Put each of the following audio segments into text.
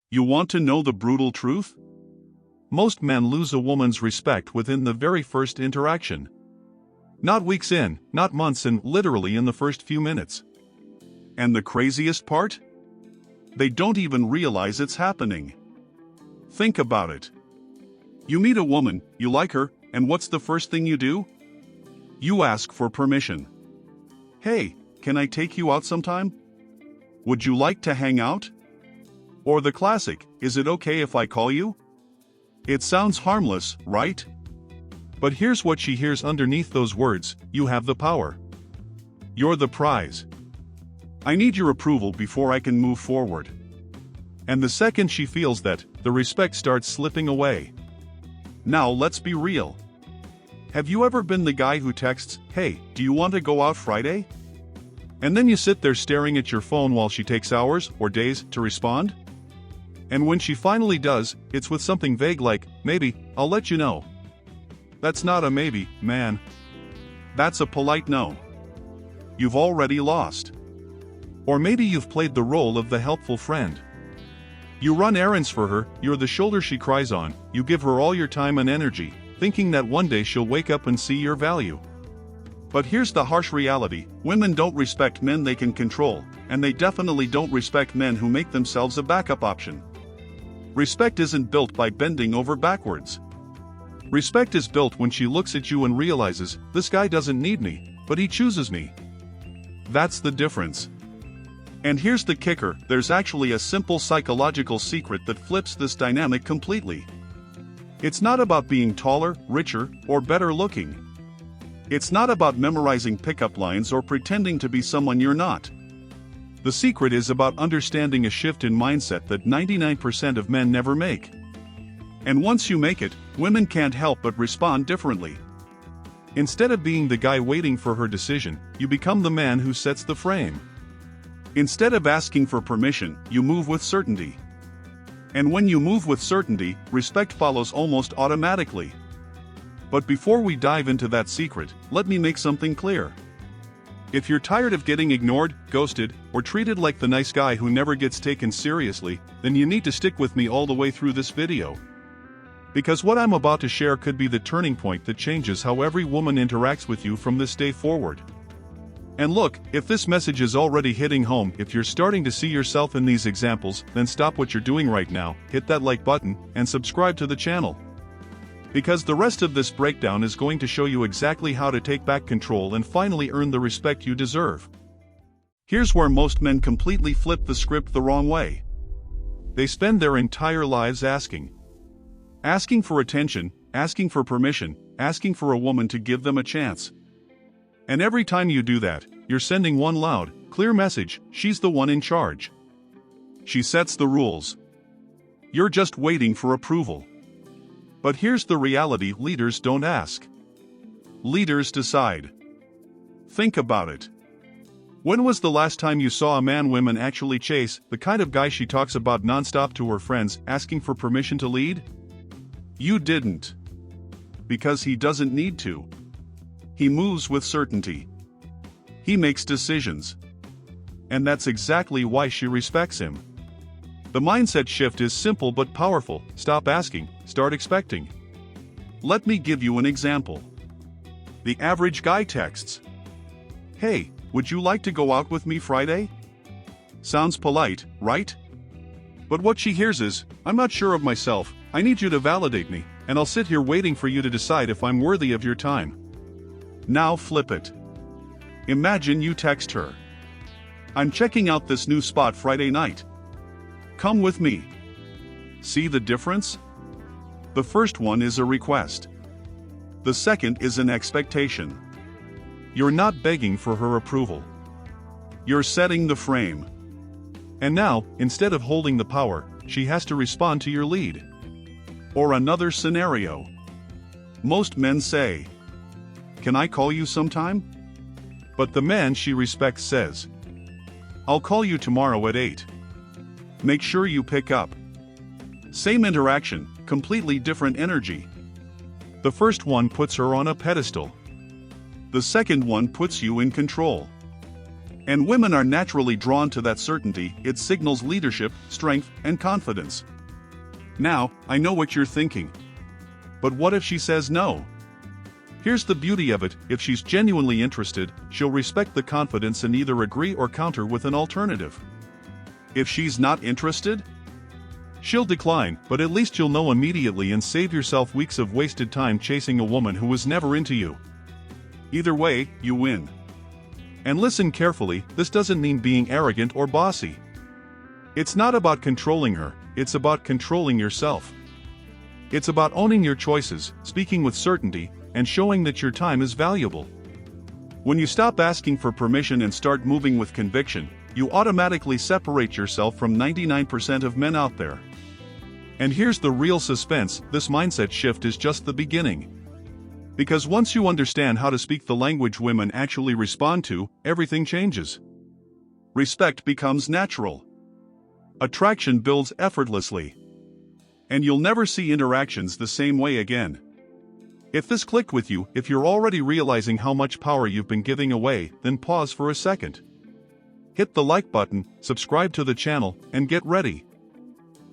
You want to know the brutal truth? Most men lose a woman's respect within the very first interaction. Not weeks in, not months in, literally in the first few minutes. And the craziest part? They don't even realize it's happening. Think about it. You meet a woman, you like her, and what's the first thing you do? You ask for permission. Hey, can I take you out sometime? Would you like to hang out? Or the classic, is it okay if I call you? It sounds harmless, right? But here's what she hears underneath those words: you have the power. You're the prize. I need your approval before I can move forward. And the second she feels that, the respect starts slipping away. Now let's be real. Have you ever been the guy who texts, "Hey, do you want to go out Friday?" And then you sit there staring at your phone while she takes hours or days to respond? And when she finally does, it's with something vague like, "Maybe, I'll let you know." That's not a maybe, man. That's a polite no. You've already lost. Or maybe you've played the role of the helpful friend. You run errands for her, you're the shoulder she cries on, you give her all your time and energy, thinking that one day she'll wake up and see your value. But here's the harsh reality: women don't respect men they can control, and they definitely don't respect men who make themselves a backup option. Respect isn't built by bending over backwards. Respect is built when she looks at you and realizes, this guy doesn't need me, but he chooses me. That's the difference. And here's the kicker: there's actually a simple psychological secret that flips this dynamic completely. It's not about being taller, richer, or better looking. It's not about memorizing pickup lines or pretending to be someone you're not. The secret is about understanding a shift in mindset that 99% of men never make. And once you make it, women can't help but respond differently. Instead of being the guy waiting for her decision, you become the man who sets the frame. Instead of asking for permission, you move with certainty. And when you move with certainty, respect follows almost automatically. But before we dive into that secret, let me make something clear. If you're tired of getting ignored, ghosted, or treated like the nice guy who never gets taken seriously, then you need to stick with me all the way through this video. Because what I'm about to share could be the turning point that changes how every woman interacts with you from this day forward. And look, if this message is already hitting home, if you're starting to see yourself in these examples, then stop what you're doing right now, hit that like button, and subscribe to the channel. Because the rest of this breakdown is going to show you exactly how to take back control and finally earn the respect you deserve. Here's where most men completely flip the script the wrong way. They spend their entire lives asking for attention, asking for permission, asking for a woman to give them a chance. And every time you do that, you're sending one loud, clear message: she's the one in charge. She sets the rules. You're just waiting for approval. But here's the reality: leaders don't ask. Leaders decide. Think about it. When was the last time you saw a man women actually chase, the kind of guy she talks about nonstop to her friends, asking for permission to lead? You didn't. Because he doesn't need to. He moves with certainty. He makes decisions. And that's exactly why she respects him. The mindset shift is simple but powerful: stop asking, start expecting. Let me give you an example. The average guy texts, "Hey, would you like to go out with me Friday?" Sounds polite, right? But what she hears is, "I'm not sure of myself, I need you to validate me, and I'll sit here waiting for you to decide if I'm worthy of your time." Now flip it. Imagine you text her, "I'm checking out this new spot Friday night. Come with me." See the difference? The first one is a request. The second is an expectation. You're not begging for her approval. You're setting the frame. And now, instead of holding the power, she has to respond to your lead. Or another scenario. Most men say, "Can I call you sometime?" But the man she respects says, "I'll call you tomorrow at 8. Make sure you pick up." Same interaction, completely different energy. The first one puts her on a pedestal. The second one puts you in control. And women are naturally drawn to that certainty. It signals leadership, strength, and confidence. Now, I know what you're thinking. But what if she says no? Here's the beauty of it: if she's genuinely interested, she'll respect the confidence and either agree or counter with an alternative. If she's not interested, she'll decline, but at least you'll know immediately and save yourself weeks of wasted time chasing a woman who was never into you. Either way, you win. And listen carefully, this doesn't mean being arrogant or bossy. It's not about controlling her, it's about controlling yourself. It's about owning your choices, speaking with certainty, and showing that your time is valuable. When you stop asking for permission and start moving with conviction, you automatically separate yourself from 99% of men out there. And here's the real suspense: this mindset shift is just the beginning. Because once you understand how to speak the language women actually respond to, everything changes. Respect becomes natural. Attraction builds effortlessly. And you'll never see interactions the same way again. If this clicked with you, if you're already realizing how much power you've been giving away, then pause for a second. Hit the like button, subscribe to the channel, and get ready.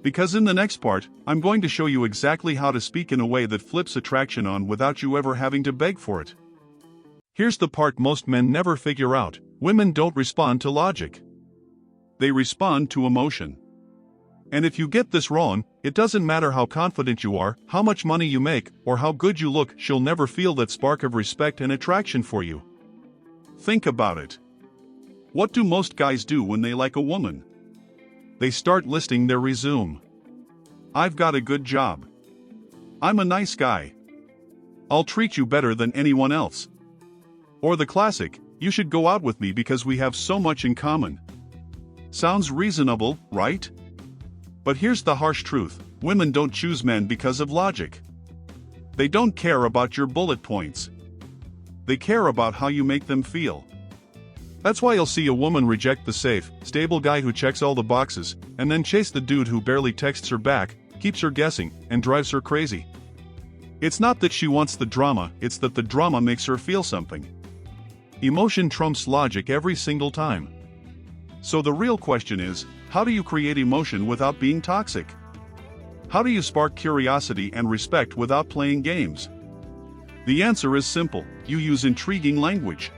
Because in the next part, I'm going to show you exactly how to speak in a way that flips attraction on without you ever having to beg for it. Here's the part most men never figure out: women don't respond to logic. They respond to emotion. And if you get this wrong, it doesn't matter how confident you are, how much money you make, or how good you look, she'll never feel that spark of respect and attraction for you. Think about it. What do most guys do when they like a woman? They start listing their resume. I've got a good job. I'm a nice guy. I'll treat you better than anyone else. Or the classic, you should go out with me because we have so much in common. Sounds reasonable, right? But here's the harsh truth: women don't choose men because of logic. They don't care about your bullet points. They care about how you make them feel. That's why you'll see a woman reject the safe, stable guy who checks all the boxes, and then chase the dude who barely texts her back, keeps her guessing, and drives her crazy. It's not that she wants the drama, it's that the drama makes her feel something. Emotion trumps logic every single time. So the real question is, how do you create emotion without being toxic? How do you spark curiosity and respect without playing games? The answer is simple: you use intriguing language.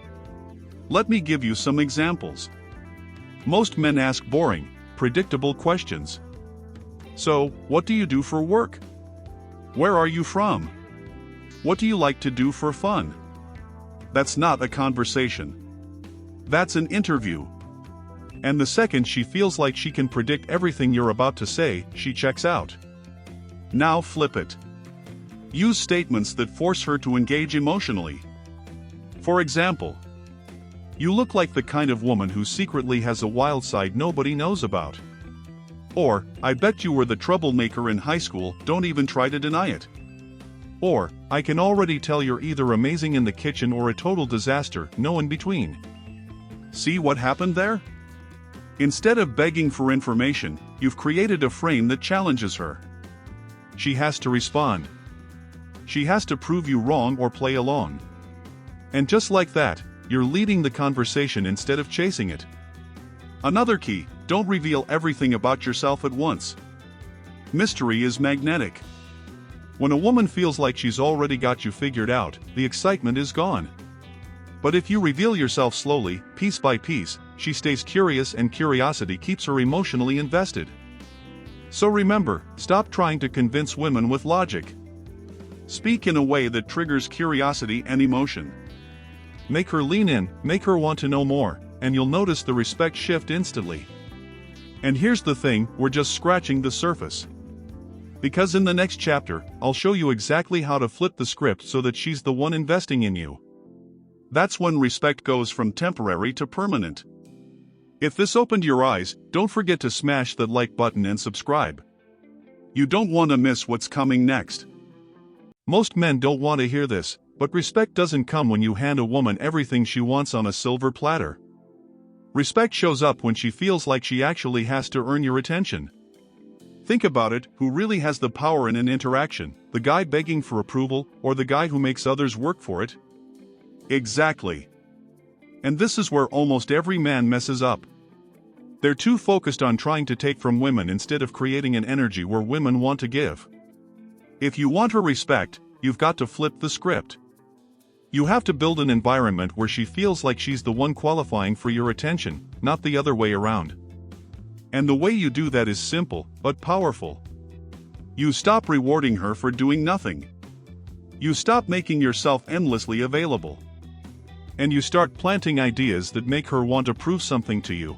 Let me give you some examples. Most men ask boring, predictable questions. So, what do you do for work? Where are you from? What do you like to do for fun? That's not a conversation. That's an interview. And the second she feels like she can predict everything you're about to say, she checks out. Now flip it. Use statements that force her to engage emotionally. For example, you look like the kind of woman who secretly has a wild side nobody knows about. Or, I bet you were the troublemaker in high school, don't even try to deny it. Or, I can already tell you're either amazing in the kitchen or a total disaster, no in between. See what happened there? Instead of begging for information, you've created a frame that challenges her. She has to respond. She has to prove you wrong or play along. And just like that, you're leading the conversation instead of chasing it. Another key: don't reveal everything about yourself at once. Mystery is magnetic. When a woman feels like she's already got you figured out, the excitement is gone. But if you reveal yourself slowly, piece by piece, she stays curious, and curiosity keeps her emotionally invested. So remember, stop trying to convince women with logic. Speak in a way that triggers curiosity and emotion. Make her lean in, make her want to know more, and you'll notice the respect shift instantly. And here's the thing: we're just scratching the surface. Because in the next chapter, I'll show you exactly how to flip the script so that she's the one investing in you. That's when respect goes from temporary to permanent. If this opened your eyes, don't forget to smash that like button and subscribe. You don't want to miss what's coming next. Most men don't want to hear this, but respect doesn't come when you hand a woman everything she wants on a silver platter. Respect shows up when she feels like she actually has to earn your attention. Think about it: who really has the power in an interaction, the guy begging for approval, or the guy who makes others work for it? Exactly. And this is where almost every man messes up. They're too focused on trying to take from women instead of creating an energy where women want to give. If you want her respect, you've got to flip the script. You have to build an environment where she feels like she's the one qualifying for your attention, not the other way around. And the way you do that is simple, but powerful. You stop rewarding her for doing nothing. You stop making yourself endlessly available. And you start planting ideas that make her want to prove something to you.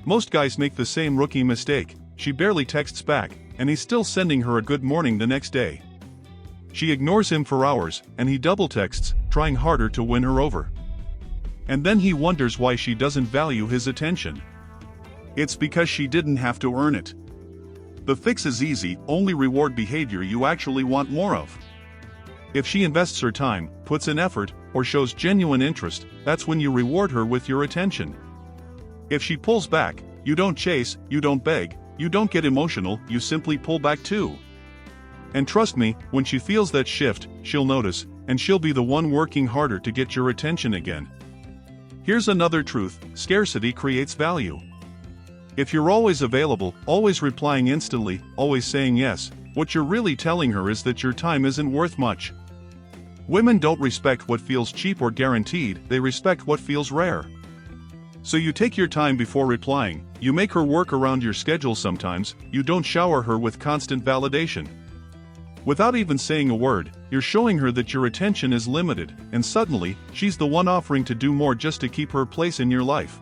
Most guys make the same rookie mistake. She barely texts back, and he's still sending her a good morning the next day. She ignores him for hours, and he double texts, trying harder to win her over. And then he wonders why she doesn't value his attention. It's because she didn't have to earn it. The fix is easy: only reward behavior you actually want more of. If she invests her time, puts in effort, or shows genuine interest, that's when you reward her with your attention. If she pulls back, you don't chase, you don't beg, you don't get emotional, you simply pull back too. And trust me, when she feels that shift, she'll notice, and she'll be the one working harder to get your attention again. Here's another truth: scarcity creates value. If you're always available, always replying instantly, always saying yes, what you're really telling her is that your time isn't worth much. Women don't respect what feels cheap or guaranteed, they respect what feels rare. So you take your time before replying, you make her work around your schedule sometimes, you don't shower her with constant validation. Without even saying a word, you're showing her that your attention is limited, and suddenly, she's the one offering to do more just to keep her place in your life.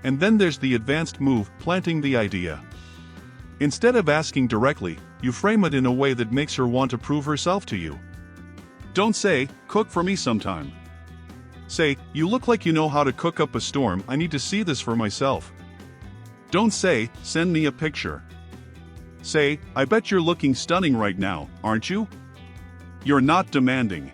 And then there's the advanced move: planting the idea. Instead of asking directly, you frame it in a way that makes her want to prove herself to you. Don't say, "Cook for me sometime." Say, "You look like you know how to cook up a storm, I need to see this for myself." Don't say, "Send me a picture." Say, "I bet you're looking stunning right now, aren't you?" You're not demanding.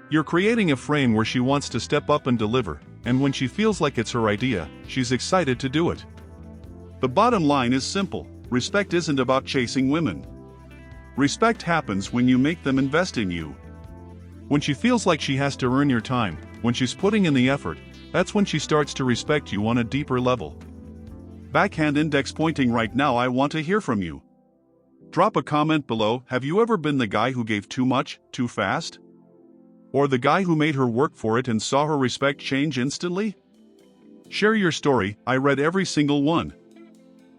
You're creating a frame where she wants to step up and deliver, and when she feels like it's her idea, she's excited to do it. The bottom line is simple: respect isn't about chasing women. Respect happens when you make them invest in you. When she feels like she has to earn your time, when she's putting in the effort, that's when she starts to respect you on a deeper level. Backhand index pointing right now, I want to hear from you. Drop a comment below. Have you ever been the guy who gave too much, too fast? Or the guy who made her work for it and saw her respect change instantly? Share your story, I read every single one.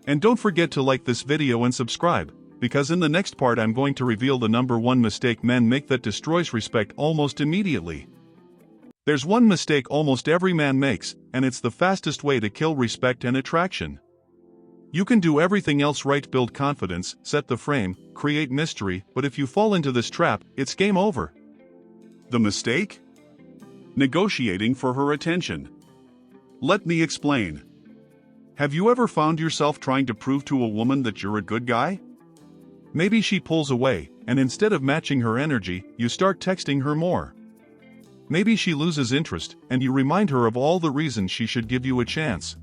And don't forget to like this video and subscribe, because in the next part I'm going to reveal the #1 mistake men make that destroys respect almost immediately. There's one mistake almost every man makes, and it's the fastest way to kill respect and attraction. You can do everything else right: build confidence, set the frame, create mystery, but if you fall into this trap, it's game over. The mistake? Negotiating for her attention. Let me explain. Have you ever found yourself trying to prove to a woman that you're a good guy? Maybe she pulls away, and instead of matching her energy, you start texting her more. Maybe she loses interest, and you remind her of all the reasons she should give you a chance.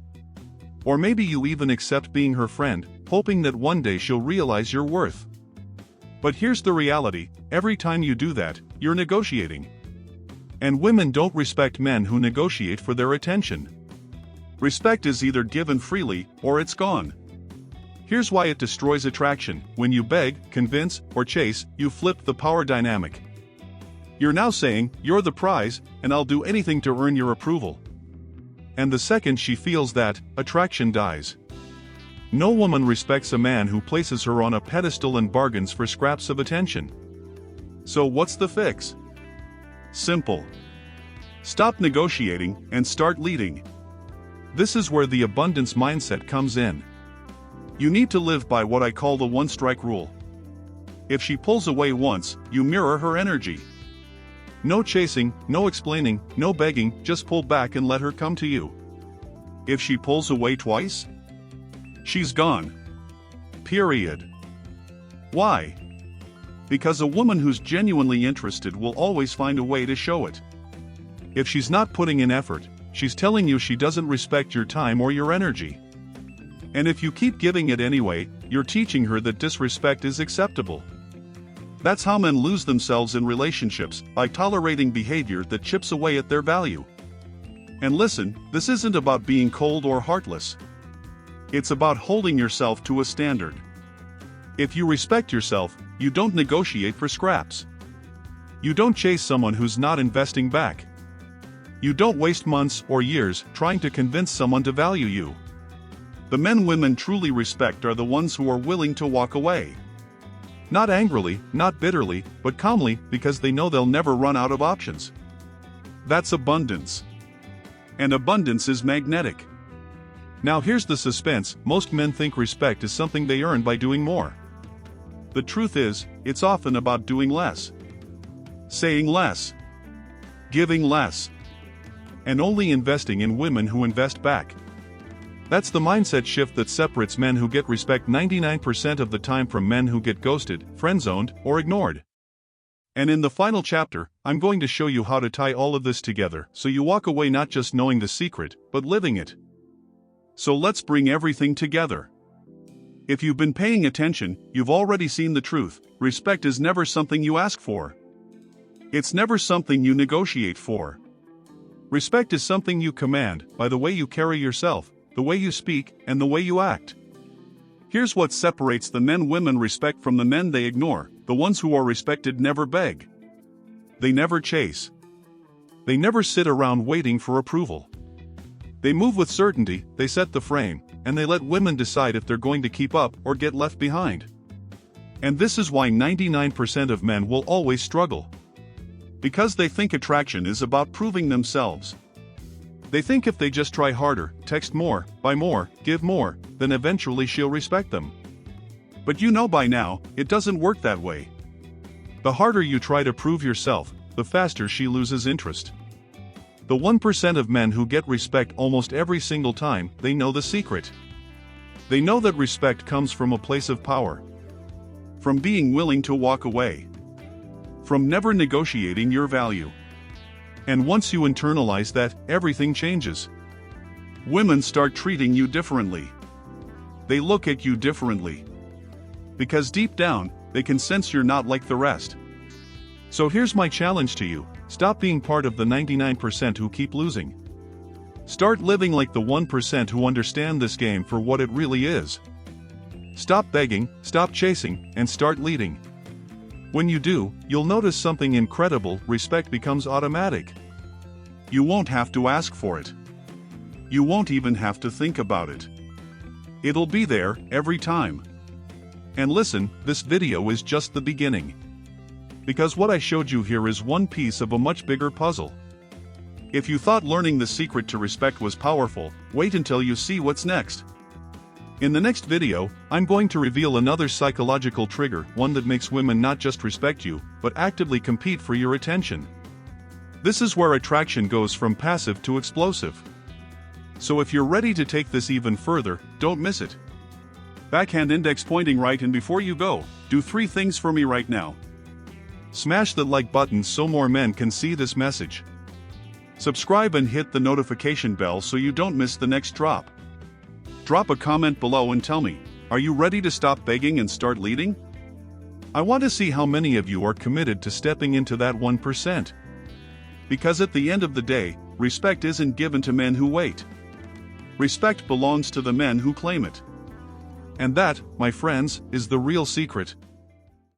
Or maybe you even accept being her friend, hoping that one day she'll realize your worth. But here's the reality: every time you do that, you're negotiating. And women don't respect men who negotiate for their attention. Respect is either given freely, or it's gone. Here's why it destroys attraction: when you beg, convince, or chase, you flip the power dynamic. You're now saying, "You're the prize, and I'll do anything to earn your approval." And the second she feels that, attraction dies. No woman respects a man who places her on a pedestal and bargains for scraps of attention. So what's the fix? Simple. Stop negotiating and start leading. This is where the abundance mindset comes in. You need to live by what I call the one-strike rule. If she pulls away once, you mirror her energy. No chasing, no explaining, no begging, just pull back and let her come to you. If she pulls away twice, she's gone. Period. Why? Because a woman who's genuinely interested will always find a way to show it. If she's not putting in effort, she's telling you she doesn't respect your time or your energy. And if you keep giving it anyway, you're teaching her that disrespect is acceptable. That's how men lose themselves in relationships, by tolerating behavior that chips away at their value. And listen, this isn't about being cold or heartless. It's about holding yourself to a standard. If you respect yourself, you don't negotiate for scraps. You don't chase someone who's not investing back. You don't waste months or years trying to convince someone to value you. The men women truly respect are the ones who are willing to walk away. Not angrily, not bitterly, but calmly, because they know they'll never run out of options. That's abundance. And abundance is magnetic. Now here's the suspense: most men think respect is something they earn by doing more. The truth is, it's often about doing less. Saying less. Giving less. And only investing in women who invest back. That's the mindset shift that separates men who get respect 99% of the time from men who get ghosted, friend-zoned, or ignored. And in the final chapter, I'm going to show you how to tie all of this together so you walk away not just knowing the secret, but living it. So let's bring everything together. If you've been paying attention, you've already seen the truth: respect is never something you ask for. It's never something you negotiate for. Respect is something you command by the way you carry yourself, the way you speak, and the way you act. Here's what separates the men women respect from the men they ignore: the ones who are respected never beg. They never chase. They never sit around waiting for approval. They move with certainty, they set the frame, and they let women decide if they're going to keep up or get left behind. And this is why 99% of men will always struggle. Because they think attraction is about proving themselves. They think if they just try harder, text more, buy more, give more, then eventually she'll respect them. But you know by now, it doesn't work that way. The harder you try to prove yourself, the faster she loses interest. The 1% of men who get respect almost every single time, they know the secret. They know that respect comes from a place of power. From being willing to walk away. From never negotiating your value. And once you internalize that, everything changes. Women start treating you differently. They look at you differently. Because deep down, they can sense you're not like the rest. So here's my challenge to you: stop being part of the 99% who keep losing. Start living like the 1% who understand this game for what it really is. Stop begging, stop chasing, and start leading. When you do, you'll notice something incredible: respect becomes automatic. You won't have to ask for it. You won't even have to think about it. It'll be there, every time. And listen, this video is just the beginning. Because what I showed you here is one piece of a much bigger puzzle. If you thought learning the secret to respect was powerful, wait until you see what's next. In the next video, I'm going to reveal another psychological trigger, one that makes women not just respect you, but actively compete for your attention. This is where attraction goes from passive to explosive. So if you're ready to take this even further, don't miss it. Backhand index pointing right, and before you go, do 3 things for me right now. Smash the like button so more men can see this message. Subscribe and hit the notification bell so you don't miss the next drop. Drop a comment below and tell me, are you ready to stop begging and start leading? I want to see how many of you are committed to stepping into that 1%. Because at the end of the day, respect isn't given to men who wait. Respect belongs to the men who claim it. And that, my friends, is the real secret.